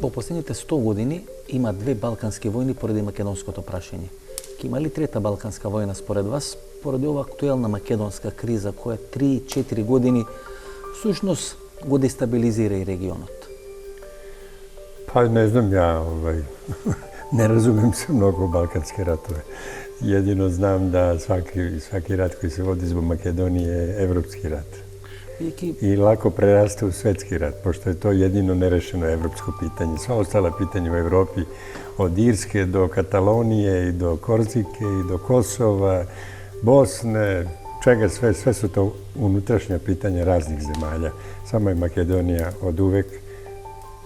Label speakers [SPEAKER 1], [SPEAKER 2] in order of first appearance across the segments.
[SPEAKER 1] По последните 100 години има две балкански војни поради македонското прашање. Ке има ли трета балканска војна според вас, поради ова актуелна македонска криза која 3-4 години всушност го дестабилизира и регионот?
[SPEAKER 2] Pa ne znam ja, ne razumem se mnogo u balkanske ratove. Jedino znam da svaki rat koji se vodi zbog Makedonije je evropski rat. I lako preraste u svetski rat, pošto je to jedino nerešeno evropsko pitanje. Sva ostala pitanja u Evropi, od Irske do Katalonije i do Korzike i do Kosova, Bosne, čega sve su to unutrašnja pitanja raznih zemalja. Samo je Makedonija od uvek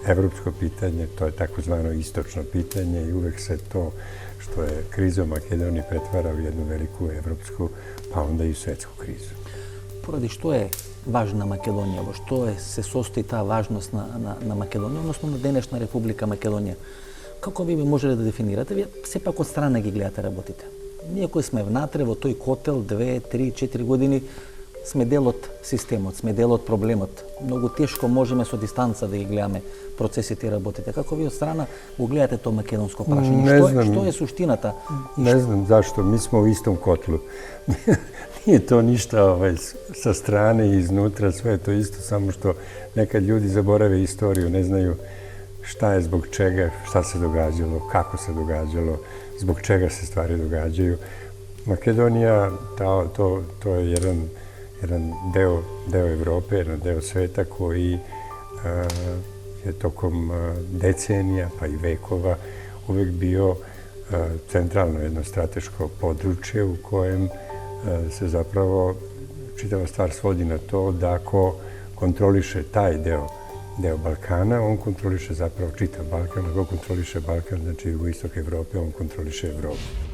[SPEAKER 2] evropsko pitanje, to je takozvano istočno pitanje i uvek se to što je kriza u Makedoniji pretvara u jednu veliku evropsku, pa onda i svetsku krizu.
[SPEAKER 1] Поради што е важна Македонија? Во што се состои таа важност на Македонија, односно на денешна Република Македонија? Како ви можеле да дефинирате? Вие сепак од страна ги гледате работите. Ние кои сме внатре во тој котел 2, 3, 4 години сме дел од системот, сме дел од проблемот. Многу тешко можеме со дистанца да ги гледаме процесите и работите. Како ви од страна го гледате тоа македонско прашање? Што е суштината?
[SPEAKER 2] Ne znam zašto, mi smo u istom kotlu. Nije to ništa sa strane i iznutra, sve je to isto, samo što nekad ljudi zaborave istoriju, ne znaju šta je zbog čega, šta se događalo, kako se događalo, zbog čega se stvari događaju. Makedonija, to je jedan deo Evrope, jedan deo sveta koji je tokom decenija pa i vekova uvek bio centralno jedno strateško područje u kojem se zapravo čitava stvar svodi na to da ako kontroliše taj deo Balkana, on kontroliše zapravo čitav Balkan, ako kontroliše Balkan, znači jugoistok Evrope, on kontroliše Evropu.